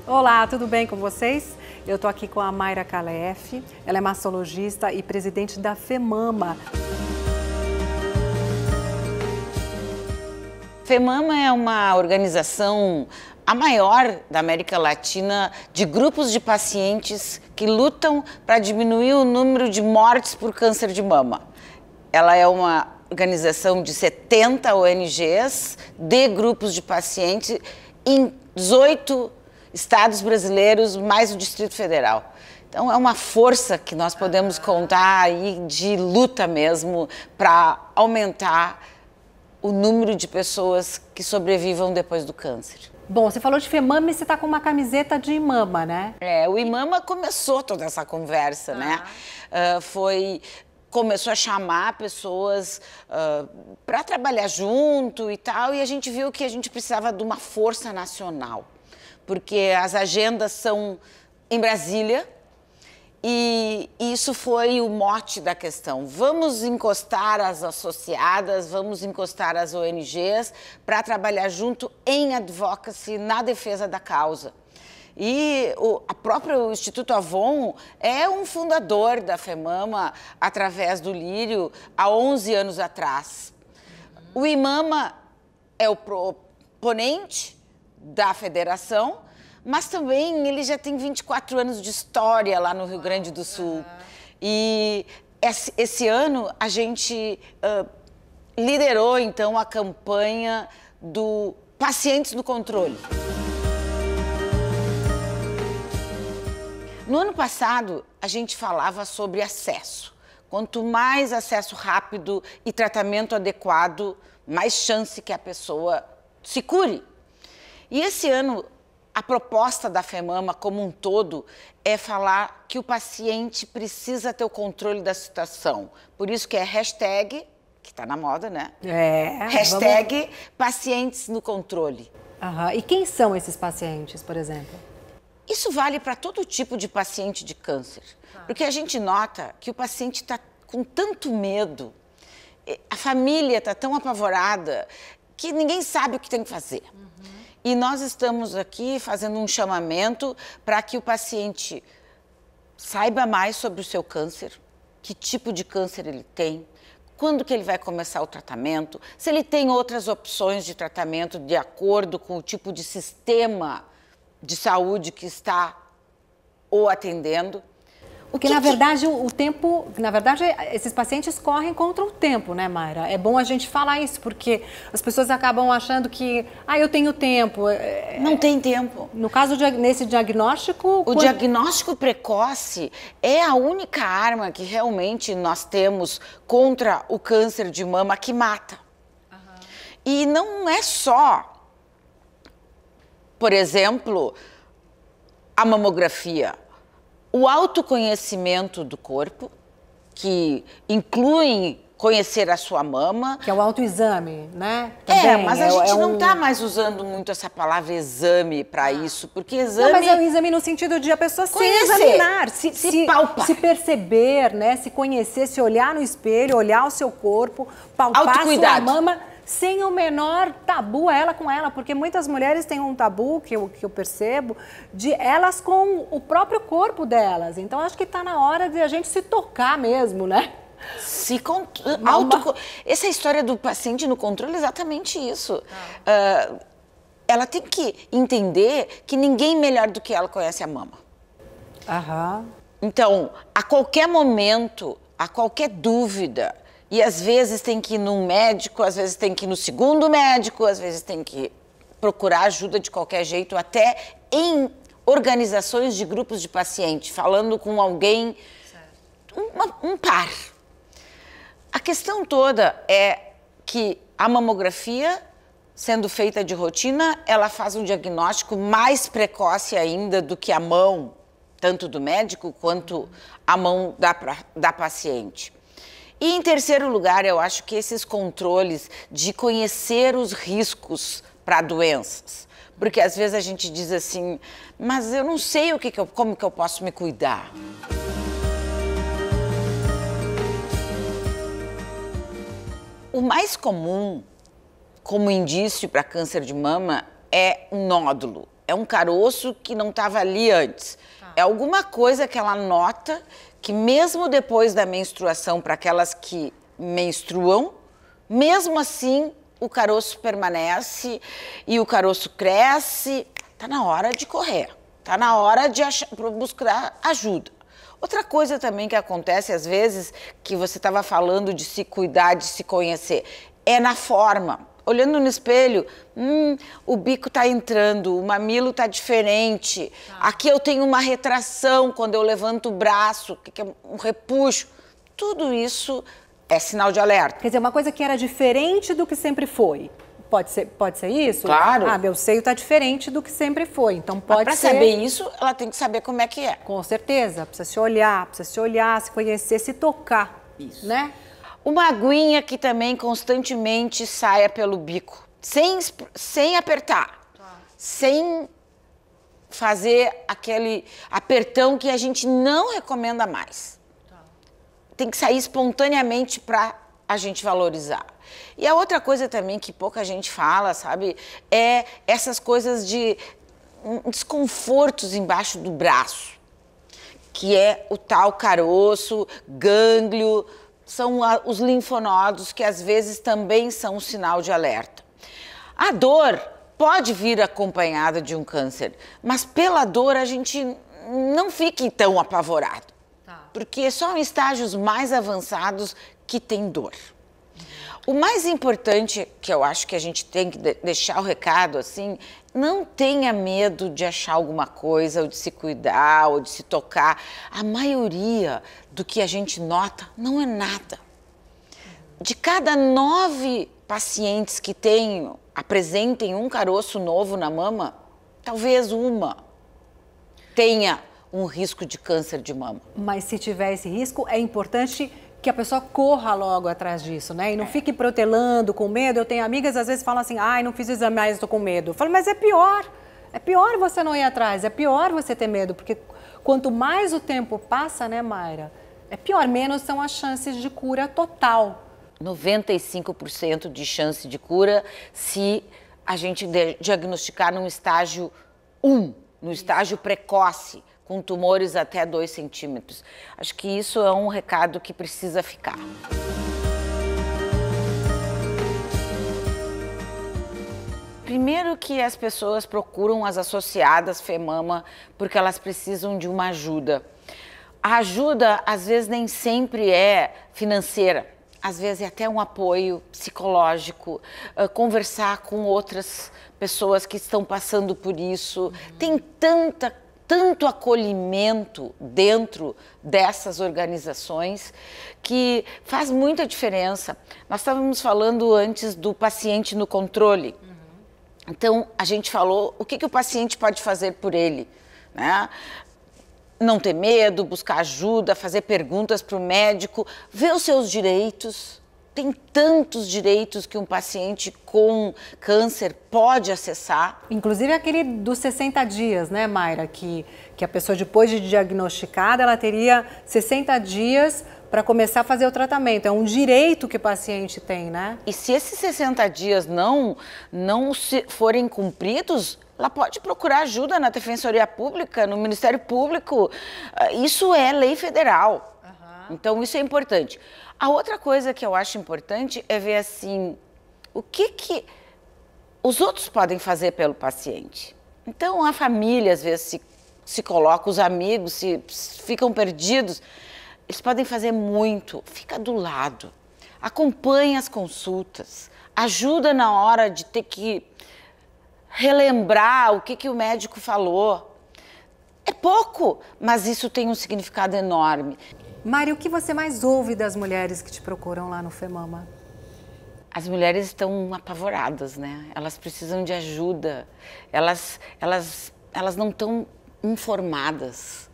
Olá, tudo bem com vocês? Eu tô aqui com a Mayra Calef, ela é mastologista e presidente da FEMAMA. FEMAMA é uma organização, a maior da América Latina, de grupos de pacientes que lutam para diminuir o número de mortes por câncer de mama. Ela é uma organização de 70 ONGs, de grupos de pacientes, em 18 estados brasileiros, mais o Distrito Federal. Então é uma força que nós podemos contar aí de luta mesmo para aumentar o número de pessoas que sobrevivam depois do câncer. Bom, você falou de FEMAMA e você está com uma camiseta de IMAMA, né? O IMAMA começou toda essa conversa, né? Começou a chamar pessoas para trabalhar junto e tal, e a gente viu que a gente precisava de uma força nacional, porque as agendas são em Brasília, e isso foi o mote da questão. Vamos encostar as associadas, vamos encostar as ONGs para trabalhar junto em advocacy, na defesa da causa. E o próprio Instituto Avon é um fundador da FEMAMA através do Lírio há 11 anos atrás. O IMAMA é o proponente da federação, mas também ele já tem 24 anos de história lá no Rio Grande do Sul. E esse ano a gente liderou então a campanha do Pacientes no Controle. No ano passado, a gente falava sobre acesso. Quanto mais acesso rápido e tratamento adequado, mais chance que a pessoa se cure. E esse ano, a proposta da FEMAMA como um todo é falar que o paciente precisa ter o controle da situação. Por isso que é hashtag, que está na moda, né? Hashtag pacientes no controle. E quem são esses pacientes, por exemplo? Isso vale para todo tipo de paciente de câncer, porque a gente nota que o paciente está com tanto medo, a família está tão apavorada, que ninguém sabe o que tem que fazer. E nós estamos aqui fazendo um chamamento para que o paciente saiba mais sobre o seu câncer, que tipo de câncer ele tem, quando que ele vai começar o tratamento, se ele tem outras opções de tratamento de acordo com o tipo de sistema de saúde que está o atendendo. Porque, na verdade, o tempo... Na verdade, esses pacientes correm contra o tempo, né, Mayra? É bom a gente falar isso, porque as pessoas acabam achando que... eu tenho tempo. Não tem tempo. No caso, nesse diagnóstico... O diagnóstico precoce é a única arma que realmente nós temos contra o câncer de mama que mata. E não é só... Por exemplo, a mamografia, o autoconhecimento do corpo, que inclui conhecer a sua mama. Que é o autoexame, né? Também mas a gente não está mais usando muito essa palavra exame para isso, porque exame... Não, mas é um exame no sentido de a pessoa se examinar, se palpar. Se perceber, né? Se conhecer, se olhar no espelho, olhar o seu corpo, palpar a sua mama... Sem o menor tabu ela com ela, porque muitas mulheres têm um tabu, que eu percebo, de elas com o próprio corpo delas. Então, acho que está na hora de a gente se tocar mesmo, né? Essa história do paciente no controle é exatamente isso. Ela tem que entender que ninguém melhor do que ela conhece a mama. Então, a qualquer momento, a qualquer dúvida... E às vezes tem que ir num médico, às vezes tem que ir no segundo médico, às vezes tem que procurar ajuda de qualquer jeito, até em organizações de grupos de paciente, falando com alguém, um par. A questão toda é que a mamografia, sendo feita de rotina, ela faz um diagnóstico mais precoce ainda do que a mão, tanto do médico quanto a mão da paciente. E, em terceiro lugar, eu acho que esses controles de conhecer os riscos para doenças. Porque, às vezes, a gente diz assim, mas eu não sei como que eu posso me cuidar. O mais comum, como indício para câncer de mama, é um nódulo. É um caroço que não estava ali antes. É alguma coisa que ela nota que mesmo depois da menstruação, para aquelas que menstruam, mesmo assim o caroço permanece e o caroço cresce. Tá na hora de correr, tá na hora de buscar ajuda. Outra coisa também que acontece às vezes, que você estava falando de se cuidar, de se conhecer, é na forma. Olhando no espelho, o bico tá entrando, o mamilo tá diferente. Aqui eu tenho uma retração quando eu levanto o braço, que é um repuxo. Tudo isso é sinal de alerta. Quer dizer, uma coisa que era diferente do que sempre foi. Pode ser isso? Claro. Ah, meu seio tá diferente do que sempre foi, então pode ser... Mas para saber isso, ela tem que saber como é que é. Com certeza, precisa se olhar, se conhecer, se tocar. Isso. Né? Uma aguinha que também constantemente saia pelo bico, sem apertar, sem fazer aquele apertão que a gente não recomenda mais. Tem que sair espontaneamente para a gente valorizar. E a outra coisa também que pouca gente fala, sabe, é essas coisas de desconfortos embaixo do braço, que é o tal caroço, gânglio, são os linfonodos que às vezes também são um sinal de alerta. A dor pode vir acompanhada de um câncer, mas pela dor a gente não fique tão apavorado, porque é só em estágios mais avançados que tem dor. O mais importante, que eu acho que a gente tem que deixar o recado assim, não tenha medo de achar alguma coisa, ou de se cuidar, ou de se tocar. A maioria do que a gente nota não é nada. De cada 9 pacientes que apresentem um caroço novo na mama, talvez uma tenha um risco de câncer de mama. Mas se tiver esse risco, é importante que a pessoa corra logo atrás disso, né? E não fique protelando com medo. Eu tenho amigas, às vezes, falam assim, ai, não fiz exame, mas estou com medo. Eu falo, mas é pior você não ir atrás, é pior você ter medo, porque quanto mais o tempo passa, né, Mayra, é pior, menos são as chances de cura total. 95% de chance de cura se a gente diagnosticar num estágio 1, no estágio precoce, com tumores até 2 centímetros. Acho que isso é um recado que precisa ficar. Primeiro que as pessoas procuram as associadas FEMAMA porque elas precisam de uma ajuda. A ajuda, às vezes, nem sempre é financeira. Às vezes é até um apoio psicológico, conversar com outras pessoas que estão passando por isso. Tem tanto acolhimento dentro dessas organizações que faz muita diferença. Nós estávamos falando antes do paciente no controle. Então, a gente falou o que o paciente pode fazer por ele, né? Não ter medo, buscar ajuda, fazer perguntas para o médico, ver os seus direitos. Tem tantos direitos que um paciente com câncer pode acessar. Inclusive aquele dos 60 dias, né, Mayra? Que a pessoa, depois de diagnosticada, ela teria 60 dias para começar a fazer o tratamento. É um direito que o paciente tem, né? E se esses 60 dias não forem cumpridos, ela pode procurar ajuda na Defensoria Pública, no Ministério Público. Isso é lei federal. Então, isso é importante. A outra coisa que eu acho importante é ver, assim, o que os outros podem fazer pelo paciente. Então, a família, às vezes, se coloca, os amigos se ficam perdidos, eles podem fazer muito. Fica do lado, acompanha as consultas, ajuda na hora de ter que relembrar o que o médico falou. É pouco, mas isso tem um significado enorme. Mari, o que você mais ouve das mulheres que te procuram lá no FEMAMA? As mulheres estão apavoradas, né? Elas precisam de ajuda, elas não estão informadas.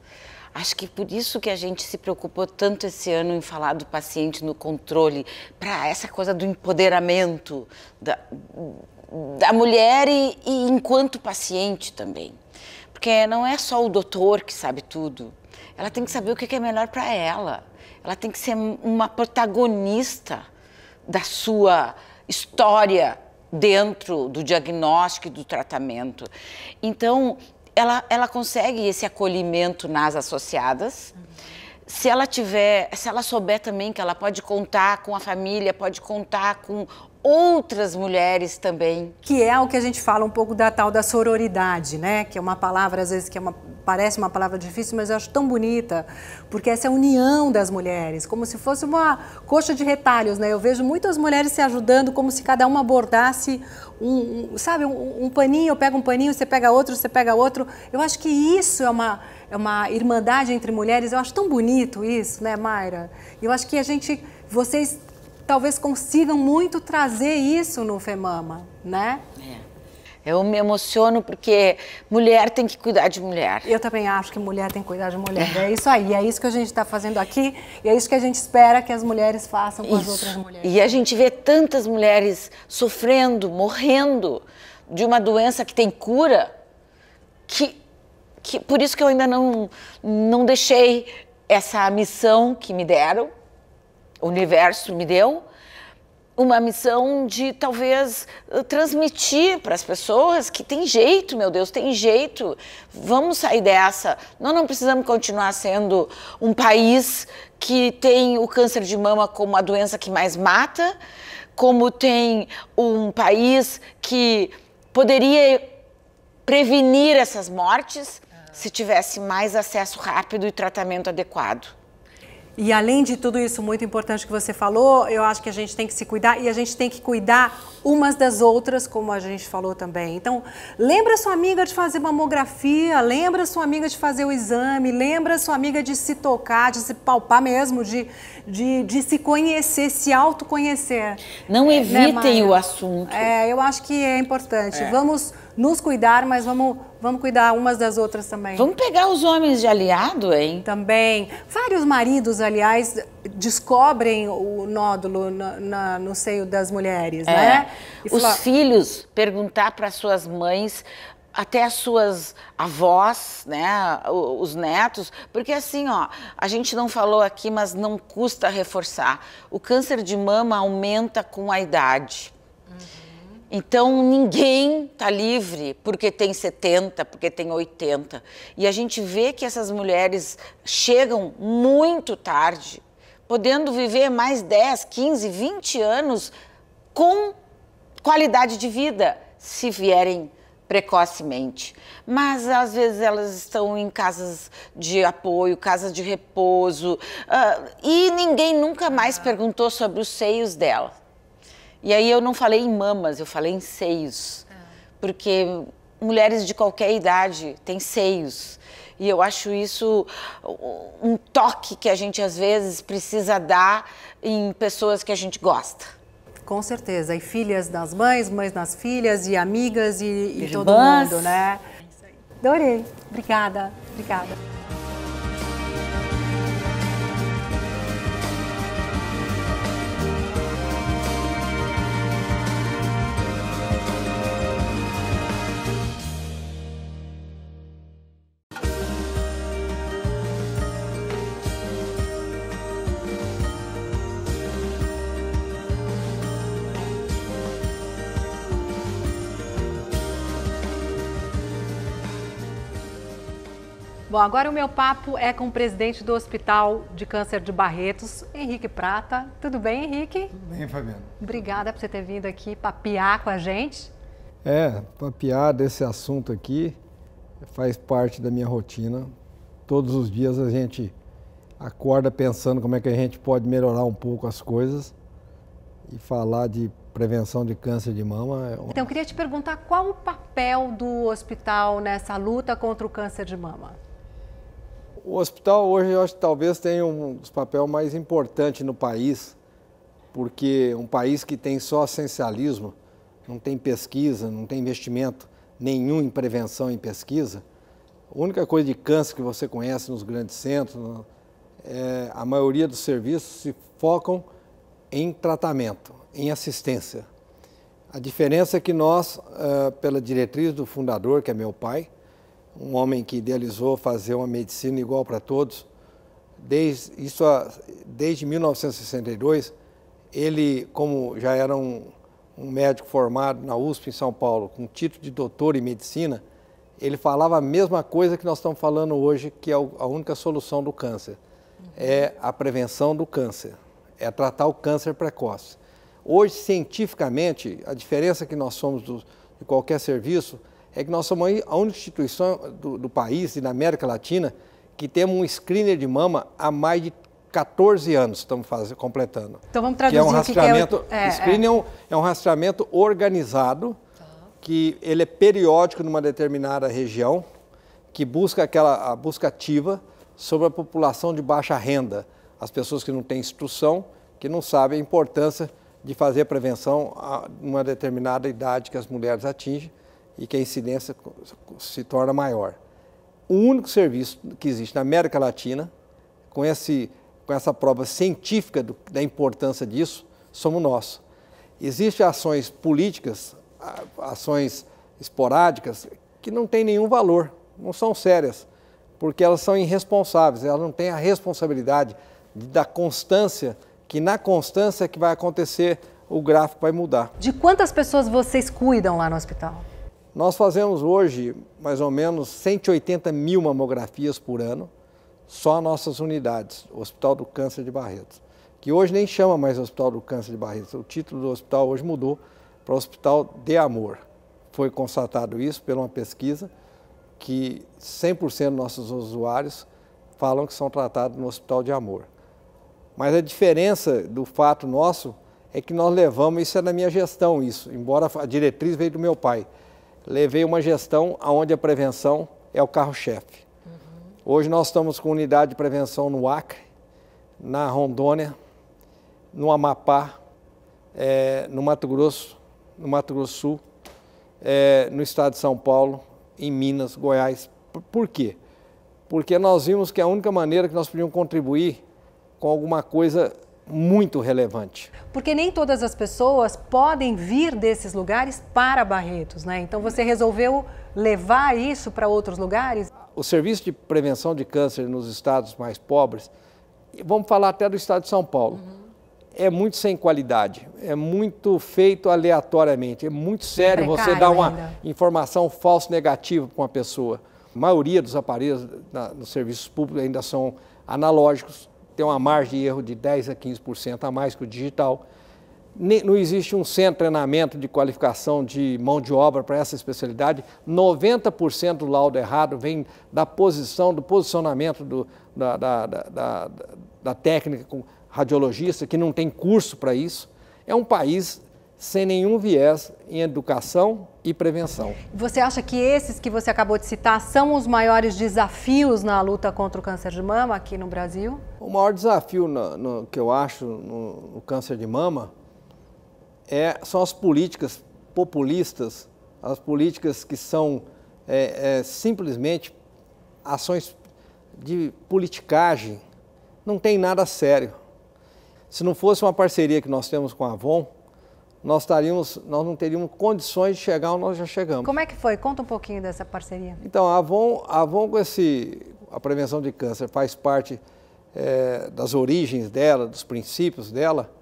Acho que por isso que a gente se preocupou tanto esse ano em falar do paciente no controle, para essa coisa do empoderamento da mulher e enquanto paciente também. Porque não é só o doutor que sabe tudo. Ela tem que saber o que é melhor para ela. Ela tem que ser uma protagonista da sua história dentro do diagnóstico e do tratamento. Então, ela consegue esse acolhimento nas associadas. Se ela souber também que ela pode contar com a família, pode contar com outras mulheres também. Que é o que a gente fala um pouco da tal da sororidade, né? Que é uma palavra, às vezes, parece uma palavra difícil, mas eu acho tão bonita, porque essa é a união das mulheres, como se fosse uma coxa de retalhos, né? Eu vejo muitas mulheres se ajudando, como se cada uma abordasse um paninho, eu pego um paninho, você pega outro, você pega outro. Eu acho que isso é uma irmandade entre mulheres, eu acho tão bonito isso, né, Mayra? Eu acho que vocês talvez consigam muito trazer isso no FEMAMA, né? Eu me emociono porque mulher tem que cuidar de mulher. Eu também acho que mulher tem que cuidar de mulher. É isso aí, é isso que a gente está fazendo aqui e é isso que a gente espera que as mulheres façam com as outras mulheres. E a gente vê tantas mulheres sofrendo, morrendo de uma doença que tem cura, que por isso que eu ainda não deixei essa missão que me deram, o universo me deu, uma missão de talvez transmitir para as pessoas que tem jeito, meu Deus, tem jeito, vamos sair dessa. Nós não precisamos continuar sendo um país que tem o câncer de mama como a doença que mais mata, como tem um país que poderia prevenir essas mortes se tivesse mais acesso rápido e tratamento adequado. E além de tudo isso muito importante que você falou, eu acho que a gente tem que se cuidar e a gente tem que cuidar umas das outras, como a gente falou também. Então, lembra sua amiga de fazer mamografia, lembra sua amiga de fazer o exame, lembra sua amiga de se tocar, de se palpar mesmo, de se conhecer, se autoconhecer. Não evitem o assunto. Eu acho que é importante. Vamos nos cuidar, mas vamos cuidar umas das outras também. Vamos pegar os homens de aliado, hein? Também. Vários maridos, aliás, descobrem o nódulo no seio das mulheres, né? Os filhos perguntar para suas mães, até as suas avós, né, os netos, porque assim, ó, a gente não falou aqui, mas não custa reforçar. O câncer de mama aumenta com a idade. Então, ninguém está livre porque tem 70, porque tem 80. E a gente vê que essas mulheres chegam muito tarde, podendo viver mais 10, 15, 20 anos com qualidade de vida, se vierem precocemente. Mas, às vezes, elas estão em casas de apoio, casas de repouso, e ninguém nunca mais perguntou sobre os seios dela. E aí eu não falei em mamas, eu falei em seios, porque mulheres de qualquer idade têm seios. E eu acho isso um toque que a gente às vezes precisa dar em pessoas que a gente gosta. Com certeza, e filhas das mães, mães das filhas, e amigas, e todo mundo, né? Adorei, obrigada, obrigada. Bom, agora o meu papo é com o presidente do Hospital de Câncer de Barretos, Henrique Prata. Tudo bem, Henrique? Tudo bem, Fabiana. Obrigada por você ter vindo aqui papear com a gente. Papear desse assunto aqui faz parte da minha rotina. Todos os dias a gente acorda pensando como é que a gente pode melhorar um pouco as coisas e falar de prevenção de câncer de mama. Então, eu queria te perguntar qual o papel do hospital nessa luta contra o câncer de mama? O hospital hoje, eu acho que talvez tenha um dos papéis mais importantes no país, porque um país que tem só essencialismo, não tem pesquisa, não tem investimento nenhum em prevenção e pesquisa, a única coisa de câncer que você conhece nos grandes centros, a maioria dos serviços se focam em tratamento, em assistência. A diferença é que nós, pela diretriz do fundador, que é meu pai, um homem que idealizou fazer uma medicina igual para todos, desde 1962, ele, como já era um um médico formado na USP em São Paulo, com título de doutor em medicina, ele falava a mesma coisa que nós estamos falando hoje, que é a única solução do câncer. É a prevenção do câncer, é tratar o câncer precoce. Hoje, cientificamente, a diferença que nós somos de qualquer serviço é que nós somos a única instituição do país e da América Latina que temos um screener de mama há mais de 14 anos, estamos completando. Então vamos traduzir que é um rastreamento, screening é um rastreamento organizado, que ele é periódico numa determinada região, que busca a busca ativa sobre a população de baixa renda, as pessoas que não têm instrução, que não sabem a importância de fazer a prevenção a uma determinada idade que as mulheres atingem e que a incidência se torna maior. O único serviço que existe na América Latina, com essa prova científica da importância disso, somos nós. Existem ações políticas, ações esporádicas, que não têm nenhum valor, não são sérias, porque elas são irresponsáveis, elas não têm a responsabilidade da constância, que na constância é que vai acontecer, o gráfico vai mudar. De quantas pessoas vocês cuidam lá no hospital? Nós fazemos hoje mais ou menos 180 mil mamografias por ano, só nossas unidades, o Hospital do Câncer de Barretos, que hoje nem chama mais Hospital do Câncer de Barretos, o título do hospital hoje mudou para Hospital de Amor. Foi constatado isso por uma pesquisa que 100% dos nossos usuários falam que são tratados no Hospital de Amor. Mas a diferença do fato nosso é que nós levamos, isso é da minha gestão, isso, embora a diretriz veio do meu pai, levei uma gestão onde a prevenção é o carro-chefe. Hoje nós estamos com unidade de prevenção no Acre, na Rondônia, no Amapá, no Mato Grosso do Sul, no estado de São Paulo, em Minas, Goiás. Por quê? Porque nós vimos que a única maneira que nós podíamos contribuir com alguma coisa muito relevante. Porque nem todas as pessoas podem vir desses lugares para Barretos, né? Então você resolveu levar isso para outros lugares? O serviço de prevenção de câncer nos estados mais pobres, vamos falar até do estado de São Paulo, é muito sem qualidade, é muito feito aleatoriamente, é muito sério você dar uma informação falsa negativa para uma pessoa. A maioria dos aparelhos nos serviços públicos ainda são analógicos, tem uma margem de erro de 10% a 15% a mais que o digital. Não existe um centro de treinamento de qualificação de mão de obra para essa especialidade. 90% do laudo errado vem da posição, do posicionamento da técnica com radiologista, que não tem curso para isso. É um país sem nenhum viés em educação e prevenção. Você acha que esses que você acabou de citar são os maiores desafios na luta contra o câncer de mama aqui no Brasil? O maior desafio que eu acho no câncer de mama são as políticas populistas, as políticas que são simplesmente ações de politicagem, não tem nada sério. Se não fosse uma parceria que nós temos com a Avon, nós não teríamos condições de chegar onde nós já chegamos. Como é que foi? Conta um pouquinho dessa parceria. Então, a Avon com a prevenção de câncer faz parte das origens dela, dos princípios dela.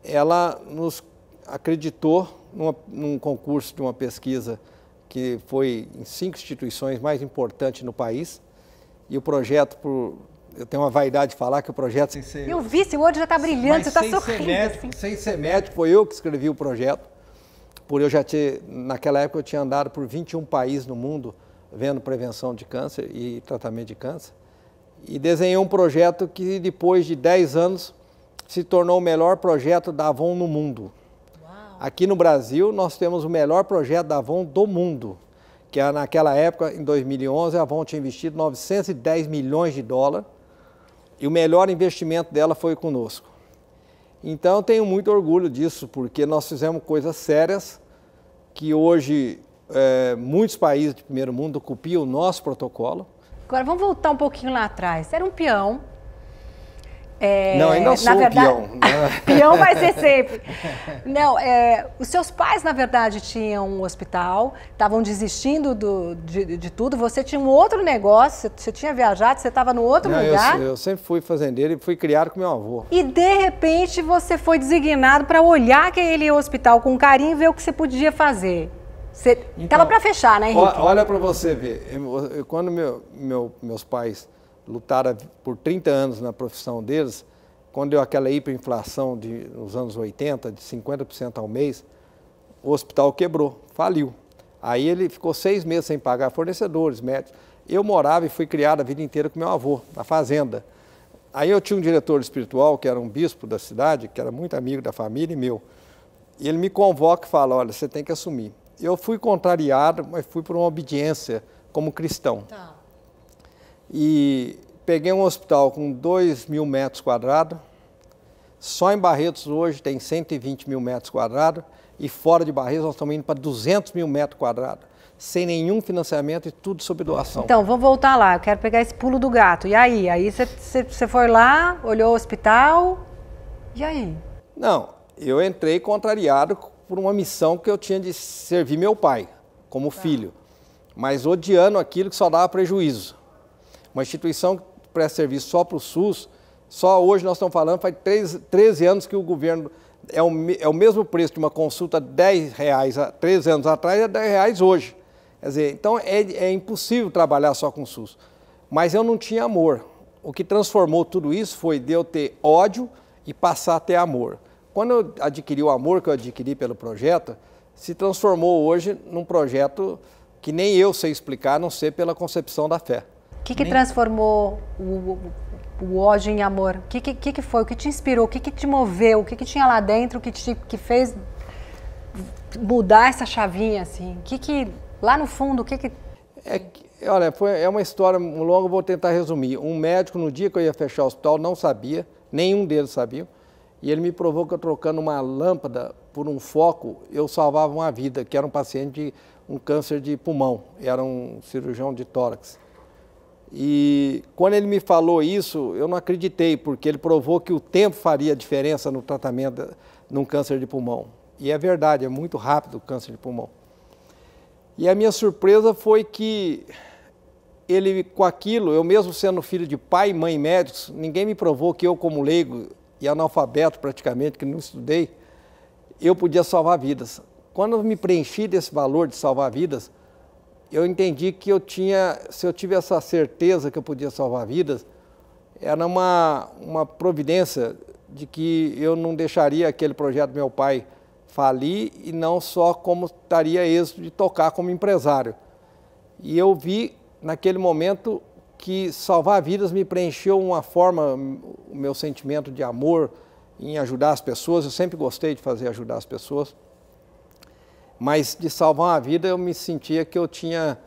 Ela nos acreditou num concurso de uma pesquisa que foi em 5 instituições mais importantes no país, e o projeto, eu tenho uma vaidade de falar que o projeto... Eu vi, seu olho já está brilhando, você está sorrindo. Sem ser médico, foi eu que escrevi o projeto, naquela época eu tinha andado por 21 países no mundo, vendo prevenção de câncer e tratamento de câncer, e desenhei um projeto que depois de 10 anos se tornou o melhor projeto da Avon no mundo. Uau. Aqui no Brasil nós temos o melhor projeto da Avon do mundo, que naquela época, em 2011, a Avon tinha investido 910 milhões de dólares, e o melhor investimento dela foi conosco. Então eu tenho muito orgulho disso, porque nós fizemos coisas sérias, que hoje muitos países de primeiro mundo copiam o nosso protocolo. Agora vamos voltar um pouquinho lá atrás. Era um peão Não, ainda sou peão. Peão vai ser sempre. Não, os seus pais, na verdade, tinham um hospital, estavam desistindo de tudo. Você tinha um outro negócio, você tinha viajado, você estava no outro lugar. Eu sempre fui fazendeiro e fui criado com meu avô. E, de repente, você foi designado para olhar aquele hospital com carinho e ver o que você podia fazer. Você estava para fechar, né, Henrique? Olha para você ver. Quando meus pais lutaram por 30 anos na profissão deles, quando deu aquela hiperinflação nos anos 80, de 50% ao mês, o hospital quebrou, faliu. Aí ele ficou 6 meses sem pagar fornecedores, médicos. Eu morava e fui criado a vida inteira com meu avô, na fazenda. Aí eu tinha um diretor espiritual, que era um bispo da cidade, que era muito amigo da família e meu. E ele me convoca e fala, olha, você tem que assumir. Eu fui contrariado, mas fui por uma obediência como cristão. Tá. E peguei um hospital com 2.000 metros quadrados, só em Barretos hoje tem 120 mil metros quadrados, e fora de Barretos nós estamos indo para 200 mil metros quadrados, sem nenhum financiamento e tudo sob doação. Então, vamos voltar lá, eu quero pegar esse pulo do gato. E aí? Aí você foi lá, olhou o hospital, e aí? Não, eu entrei contrariado por uma missão que eu tinha de servir meu pai, como filho, mas odiando aquilo que só dava prejuízo. Uma instituição que presta serviço só para o SUS, só hoje nós estamos falando, faz 13 anos que o governo, é o mesmo preço de uma consulta R$10 há 13 anos atrás, é R$10 hoje. Quer dizer, então é impossível trabalhar só com o SUS. Mas eu não tinha amor. O que transformou tudo isso foi de eu ter ódio e passar a ter amor. Quando eu adquiri o amor que eu adquiri pelo projeto, se transformou hoje num projeto que nem eu sei explicar, a não ser pela concepção da fé. O que transformou o ódio em amor? O que foi? O que te inspirou? O que te moveu? O que tinha lá dentro que fez mudar essa chavinha, assim? Lá no fundo, Olha, é uma história longa, eu vou tentar resumir. Um médico, no dia que eu ia fechar o hospital, não sabia, nenhum deles sabia, e ele me provou que eu trocando uma lâmpada por um foco, eu salvava uma vida, que era um paciente de um câncer de pulmão, era um cirurgião de tórax. E quando ele me falou isso, eu não acreditei, porque ele provou que o tempo faria diferença no tratamento de um câncer de pulmão. E é verdade, é muito rápido o câncer de pulmão. E a minha surpresa foi que ele, com aquilo, eu mesmo sendo filho de pai e mãe médicos, ninguém me provou que eu, como leigo e analfabeto praticamente, que não estudei, eu podia salvar vidas. Quando eu me preenchi desse valor de salvar vidas, eu entendi que se eu tive essa certeza que eu podia salvar vidas, era uma providência de que eu não deixaria aquele projeto do meu pai falir e não só como estaria êxito de tocar como empresário. E eu vi naquele momento que salvar vidas me preencheu uma forma, o meu sentimento de amor em ajudar as pessoas, eu sempre gostei de ajudar as pessoas. Mas de salvar uma vida eu me sentia que eu tinha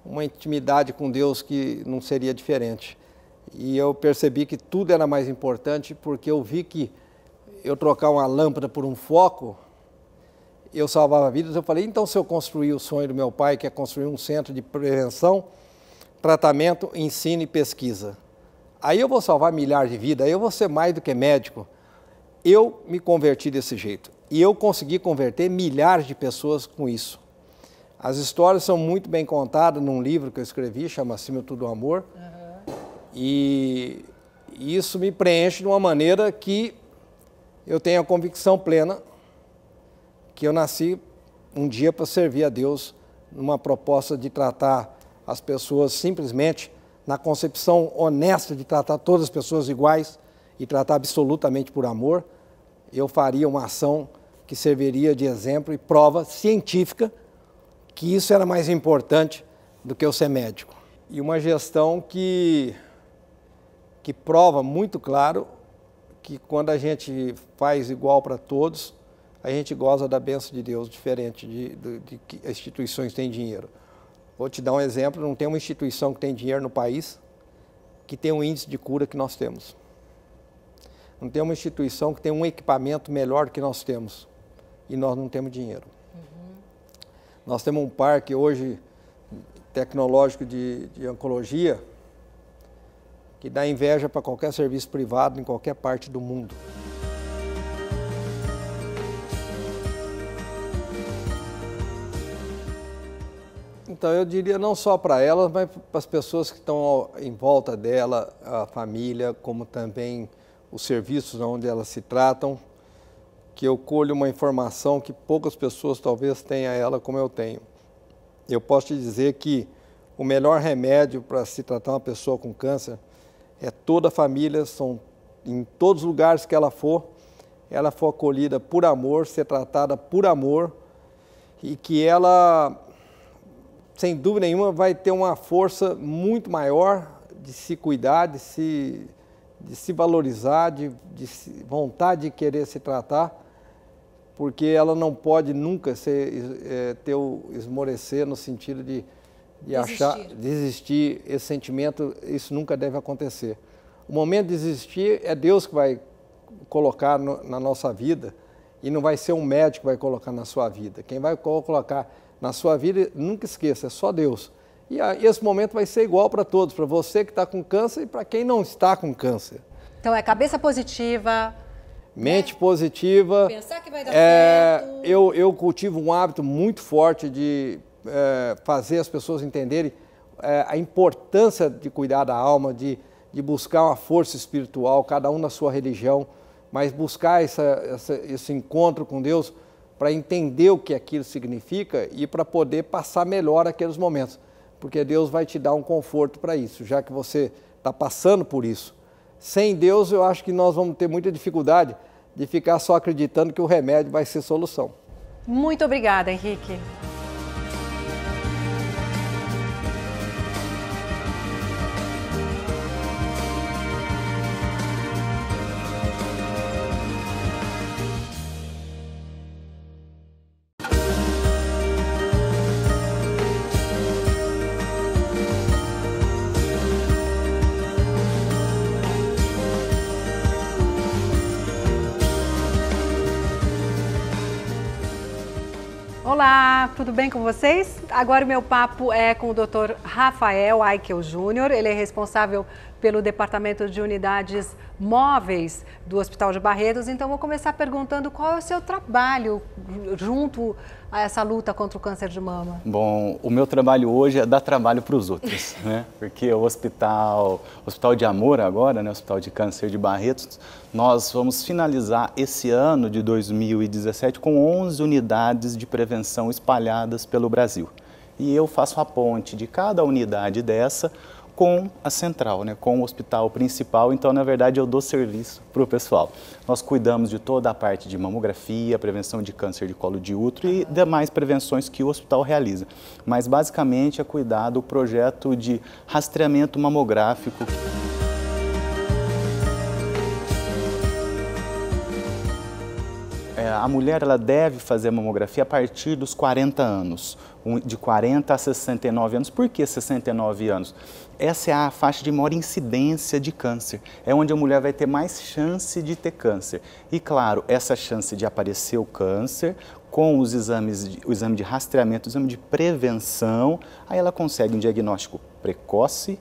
uma intimidade com Deus que não seria diferente. E eu percebi que tudo era mais importante porque eu vi que eu trocar uma lâmpada por um foco, eu salvava vidas. Eu falei, então se eu construir o sonho do meu pai, que é construir um centro de prevenção, tratamento, ensino e pesquisa, aí eu vou salvar milhares de vidas, aí eu vou ser mais do que médico. Eu me converti desse jeito. E eu consegui converter milhares de pessoas com isso. As histórias são muito bem contadas num livro que eu escrevi, chama Acima de Tudo o Amor. Uhum. E isso me preenche de uma maneira que eu tenho a convicção plena que eu nasci um dia para servir a Deus numa proposta de tratar as pessoas simplesmente na concepção honesta de tratar todas as pessoas iguais e tratar absolutamente por amor. Eu faria uma ação que serviria de exemplo e prova científica que isso era mais importante do que eu ser médico. E uma gestão que prova muito claro que quando a gente faz igual para todos, a gente goza da bênção de Deus, diferente de que as instituições têm dinheiro. Vou te dar um exemplo, não tem uma instituição que tem dinheiro no país que tem um índice de cura que nós temos. Não tem uma instituição que tem um equipamento melhor que nós temos. E nós não temos dinheiro. Uhum. Nós temos um parque hoje tecnológico de oncologia que dá inveja para qualquer serviço privado em qualquer parte do mundo. Então, eu diria não só para ela, mas para as pessoas que estão em volta dela, a família, como também os serviços onde elas se tratam, que eu colho uma informação que poucas pessoas talvez tenham ela como eu tenho. Eu posso te dizer que o melhor remédio para se tratar uma pessoa com câncer é toda a família, em todos os lugares que ela for acolhida por amor, ser tratada por amor, e que ela, sem dúvida nenhuma, vai ter uma força muito maior de se cuidar, de se valorizar, de vontade de querer se tratar, porque ela não pode nunca ter o esmorecer no sentido de desistir. Esse sentimento, isso nunca deve acontecer. O momento de desistir é Deus que vai colocar na nossa vida, e não vai ser um médico que vai colocar na sua vida. Quem vai colocar na sua vida, nunca esqueça, é só Deus. E esse momento vai ser igual para todos, para você que está com câncer e para quem não está com câncer. Então é cabeça positiva, mente positiva. Pensar que vai dar certo. Eu cultivo um hábito muito forte de fazer as pessoas entenderem a importância de cuidar da alma, de buscar uma força espiritual, cada um na sua religião, mas buscar esse encontro com Deus para entender o que aquilo significa e para poder passar melhor aqueles momentos. Porque Deus vai te dar um conforto para isso, já que você está passando por isso. Sem Deus, eu acho que nós vamos ter muita dificuldade de ficar só acreditando que o remédio vai ser solução. Muito obrigada, Henrique. Olá, tudo bem com vocês? Agora o meu papo é com o Dr. Rafael Aikel Júnior. Ele é responsável pelo Departamento de Unidades Móveis do Hospital de Barretos. Então, vou começar perguntando qual é o seu trabalho junto a essa luta contra o câncer de mama. Bom, o meu trabalho hoje é dar trabalho para os outros, né? Porque o Hospital de Amor agora, né? Hospital de Câncer de Barretos, nós vamos finalizar esse ano de 2017 com 11 unidades de prevenção espalhadas pelo Brasil. E eu faço a ponte de cada unidade dessa com a central, né, com o hospital principal. Então, na verdade, eu dou serviço para o pessoal. Nós cuidamos de toda a parte de mamografia, prevenção de câncer de colo de útero e demais prevenções que o hospital realiza. Mas, basicamente, é cuidar do projeto de rastreamento mamográfico. A mulher ela deve fazer mamografia a partir dos 40 anos, de 40 a 69 anos. Por que 69 anos? Essa é a faixa de maior incidência de câncer, é onde a mulher vai ter mais chance de ter câncer. E claro, essa chance de aparecer o câncer, com os exames, o exame de rastreamento, o exame de prevenção, aí ela consegue um diagnóstico precoce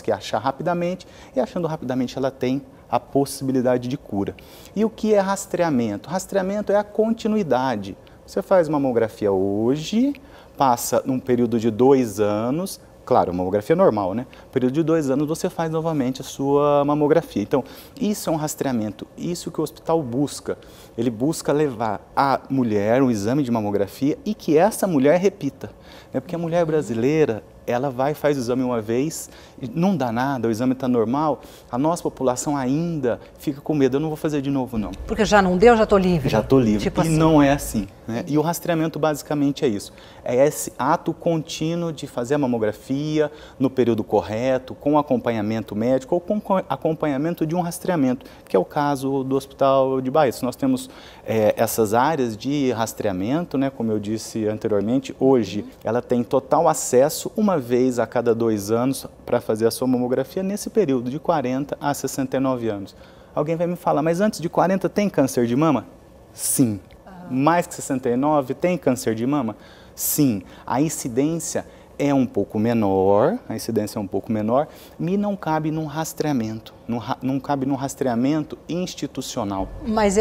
que é achar rapidamente, e achando rapidamente ela tem a possibilidade de cura. E o que é rastreamento? Rastreamento é a continuidade. Você faz mamografia hoje, passa num período de 2 anos, claro, mamografia normal, né? Período de 2 anos você faz novamente a sua mamografia. Então, isso é um rastreamento, isso que o hospital busca. Ele busca levar a mulher um exame de mamografia e que essa mulher repita. Porque a mulher brasileira, ela vai e faz o exame uma vez, não dá nada, o exame está normal, a nossa população ainda fica com medo, eu não vou fazer de novo não. Porque já não deu, já estou livre. Já estou livre, tipo e assim. Não é assim, né? E o rastreamento basicamente é isso, é esse ato contínuo de fazer a mamografia no período correto, com acompanhamento médico ou com acompanhamento de um rastreamento, que é o caso do Hospital de Barretos. Nós temos essas áreas de rastreamento, né, como eu disse anteriormente, hoje ela tem total acesso uma vez a cada 2 anos para fazer a sua mamografia nesse período de 40 a 69 anos. Alguém vai me falar, mas antes de 40 tem câncer de mama? Sim. Mais que 69 tem câncer de mama? Sim. A incidência é um pouco menor, a incidência é um pouco menor, e não cabe num rastreamento, não cabe num rastreamento institucional. Mas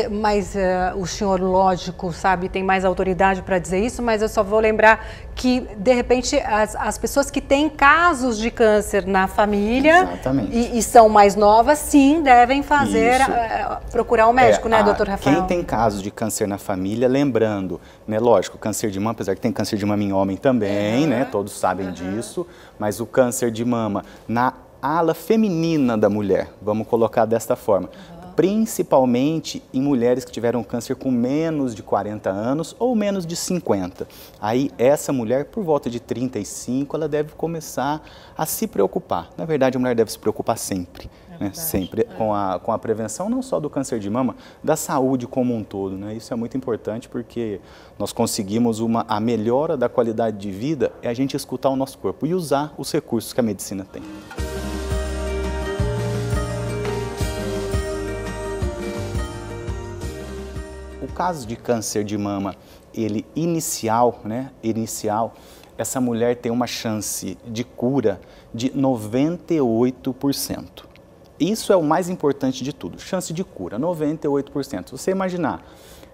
o senhor, lógico, sabe, tem mais autoridade para dizer isso, mas eu só vou lembrar que, de repente, as pessoas que têm casos de câncer na família e são mais novas, sim, devem fazer, procurar um médico, né, doutor Rafael? Quem tem casos de câncer na família, lembrando, né, lógico, câncer de mama, apesar que tem câncer de mama em homem também, né, todos sabem disso, mas o câncer de mama na ala feminina da mulher, vamos colocar desta forma, principalmente em mulheres que tiveram câncer com menos de 40 anos ou menos de 50. Aí essa mulher, por volta de 35, ela deve começar a se preocupar. Na verdade, a mulher deve se preocupar sempre. Né? Sempre com a prevenção não só do câncer de mama, da saúde como um todo. Né? Isso é muito importante porque nós conseguimos a melhora da qualidade de vida é a gente escutar o nosso corpo e usar os recursos que a medicina tem. O caso de câncer de mama, ele inicial, essa mulher tem uma chance de cura de 98%. Isso é o mais importante de tudo, chance de cura, 98%. Se você imaginar,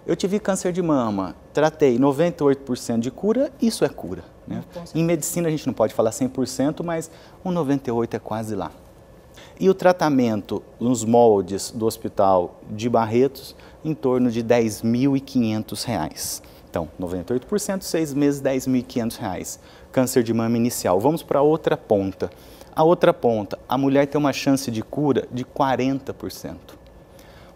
eu tive câncer de mama, tratei 98% de cura, isso é cura. Né? Em medicina a gente não pode falar 100%, mas um 98% é quase lá. E o tratamento nos moldes do Hospital de Barretos, em torno de R$ 10.500. Então, 98%, 6 meses, R$ 10.500. Câncer de mama inicial. Vamos para a outra ponta. A outra ponta, a mulher tem uma chance de cura de 40%.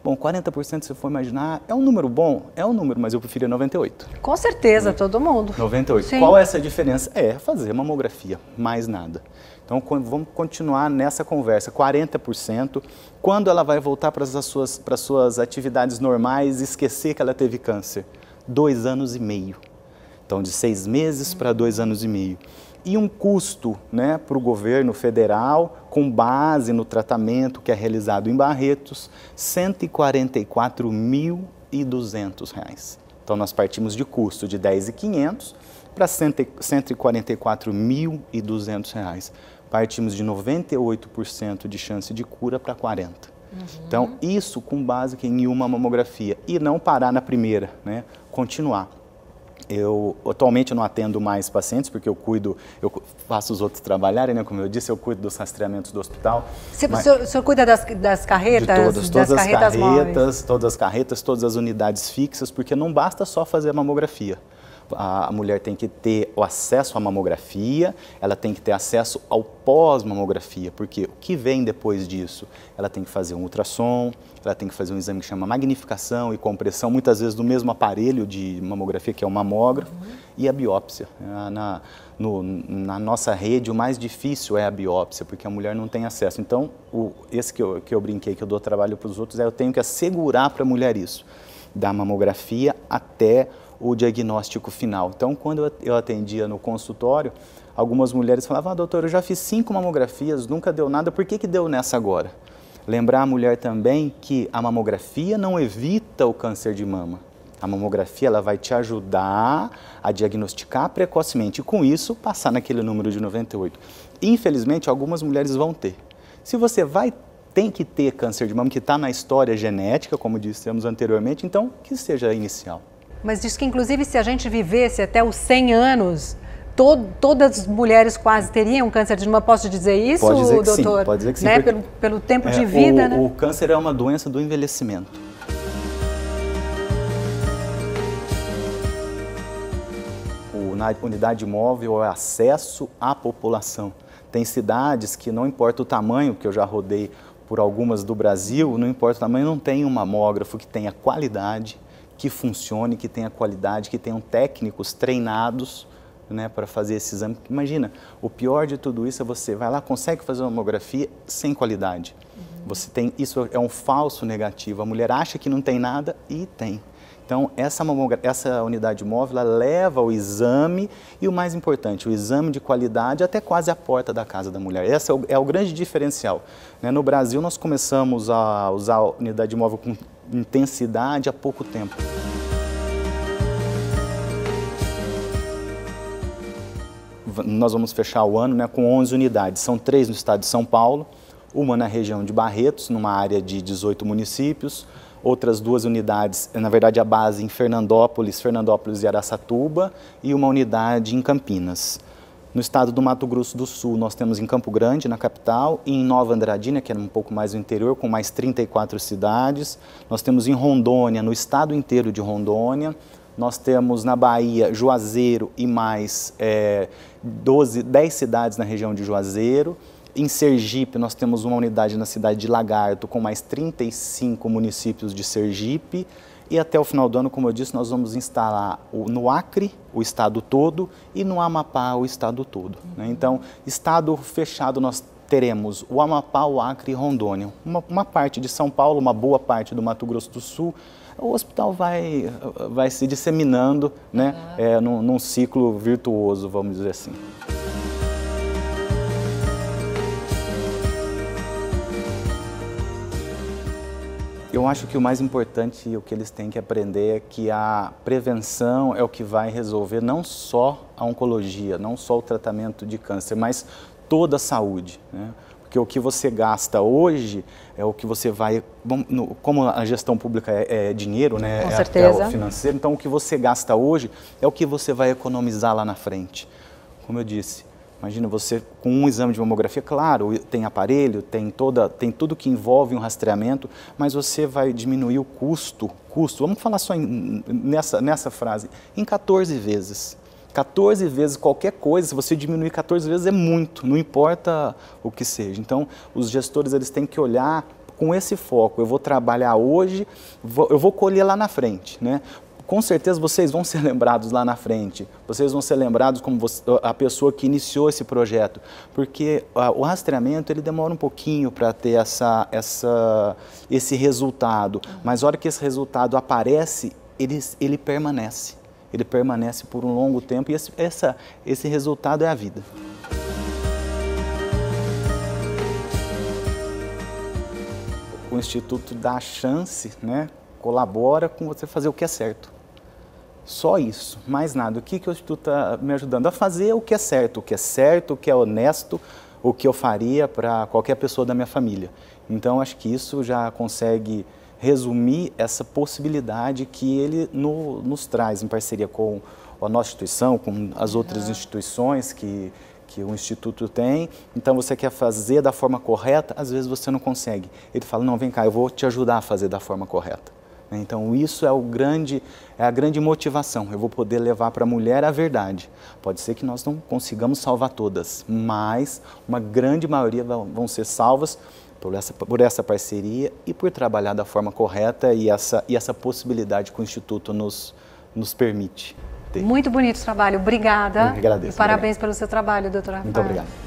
Bom, 40%, se for imaginar, é um número bom? É um número, mas eu preferia 98%. Com certeza, todo mundo. 98%. Sim. Qual é essa diferença? É fazer mamografia, mais nada. Então, vamos continuar nessa conversa, 40%, quando ela vai voltar para as suas atividades normais e esquecer que ela teve câncer? 2 anos e meio. Então, de 6 meses para 2 anos e meio. E um custo, né, para o governo federal, com base no tratamento que é realizado em Barretos, R$ 144.200. Então, nós partimos de custo de R$ 10.500 para R$ 144.200. Partimos de 98% de chance de cura para 40%. Então, isso com base em uma mamografia. E não parar na primeira, né? Continuar. Atualmente eu não atendo mais pacientes, porque eu faço os outros trabalharem, né? Como eu disse, eu cuido dos rastreamentos do hospital. O senhor cuida das carretas? De todas as carretas, todas as unidades fixas, porque não basta só fazer a mamografia. A mulher tem que ter o acesso à mamografia, ela tem que ter acesso ao pós-mamografia, porque o que vem depois disso? Ela tem que fazer um ultrassom, ela tem que fazer um exame que chama magnificação e compressão, muitas vezes no mesmo aparelho de mamografia, que é o mamógrafo, e a biópsia. Na nossa rede, o mais difícil é a biópsia, porque a mulher não tem acesso. Então, esse que eu brinquei, que eu dou trabalho para os outros, eu tenho que assegurar para a mulher isso, da mamografia até o diagnóstico final. Então, quando eu atendia no consultório, algumas mulheres falavam, doutor, eu já fiz 5 mamografias, nunca deu nada, por que deu nessa agora? Lembrar a mulher também que a mamografia não evita o câncer de mama. A mamografia ela vai te ajudar a diagnosticar precocemente e, com isso, passar naquele número de 98%. Infelizmente, algumas mulheres vão ter. Se você tem que ter câncer de mama, que está na história genética, como dissemos anteriormente, então que seja inicial. Mas diz que, inclusive, se a gente vivesse até os 100 anos, todas as mulheres quase teriam câncer de mama. Posso dizer isso, pode dizer que doutor? Sim, pode dizer que sim. Né? Pelo tempo de vida, né? O câncer é uma doença do envelhecimento. Na unidade móvel é acesso à população. Tem cidades que não importa o tamanho, que eu já rodei por algumas do Brasil, não importa o tamanho, não tem um mamógrafo que tenha qualidade, que funcione, que tenha qualidade, que tenham técnicos treinados, né, para fazer esse exame. Imagina, o pior de tudo isso é você vai lá, consegue fazer uma mamografia sem qualidade. Isso é um falso negativo. A mulher acha que não tem nada e tem. Então, essa unidade móvel ela leva o exame e, o mais importante, o exame de qualidade até quase a porta da casa da mulher. Esse é o grande diferencial. Né? No Brasil, nós começamos a usar a unidade móvel com intensidade há pouco tempo. nós vamos fechar o ano, né, com 11 unidades. São 3 no estado de São Paulo, uma na região de Barretos, numa área de 18 municípios, outras 2 unidades, na verdade a base em Fernandópolis e Araçatuba, e uma unidade em Campinas. No estado do Mato Grosso do Sul, nós temos em Campo Grande, na capital, e em Nova Andradina, que é um pouco mais no interior, com mais 34 cidades. Nós temos em Rondônia, no estado inteiro de Rondônia. Nós temos na Bahia, Juazeiro e mais 10 cidades na região de Juazeiro. Em Sergipe, nós temos uma unidade na cidade de Lagarto, com mais 35 municípios de Sergipe. E até o final do ano, como eu disse, nós vamos instalar no Acre, o estado todo, e no Amapá, o estado todo. Né? Então, estado fechado, nós teremos o Amapá, o Acre e Rondônia. Uma parte de São Paulo, uma boa parte do Mato Grosso do Sul. O hospital vai se disseminando, né? Num ciclo virtuoso, vamos dizer assim. Eu acho que o mais importante e o que eles têm que aprender é que a prevenção é o que vai resolver não só a oncologia, não só o tratamento de câncer, mas toda a saúde, né? Porque o que você gasta hoje é o que você vai... Como a gestão pública é dinheiro, né? Com certeza. É o financeiro, então o que você gasta hoje é o que você vai economizar lá na frente. Como eu disse, imagina você com um exame de mamografia, claro, tem aparelho, tem tudo que envolve um rastreamento, mas você vai diminuir o custo, vamos falar só nessa frase, em 14 vezes. 14 vezes qualquer coisa, se você diminuir 14 vezes é muito, não importa o que seja. Então, os gestores eles têm que olhar com esse foco. Eu vou trabalhar hoje, eu vou colher lá na frente, né? Com certeza vocês vão ser lembrados lá na frente, vocês vão ser lembrados como a pessoa que iniciou esse projeto, porque o rastreamento ele demora um pouquinho para ter esse resultado, mas a hora que esse resultado aparece, ele permanece. Ele permanece por um longo tempo e esse resultado é a vida. O Instituto dá a chance, né, colabora com você fazer o que é certo. Só isso, mais nada. O que o Instituto está me ajudando? A fazer o que é certo, o que é honesto, o que eu faria para qualquer pessoa da minha família. Então, acho que isso já consegue resumir essa possibilidade que ele nos traz em parceria com a nossa instituição, com as outras instituições que o Instituto tem. Então, você quer fazer da forma correta, às vezes você não consegue. Ele fala, não, vem cá, eu vou te ajudar a fazer da forma correta. Então, isso é a grande motivação. Eu vou poder levar para a mulher a verdade. Pode ser que nós não consigamos salvar todas, mas uma grande maioria vão ser salvas por essa parceria e por trabalhar da forma correta e essa possibilidade que o Instituto nos permite ter. Muito bonito o trabalho, obrigada. Eu agradeço. E parabéns pelo seu trabalho, doutora Rafael. Muito obrigado.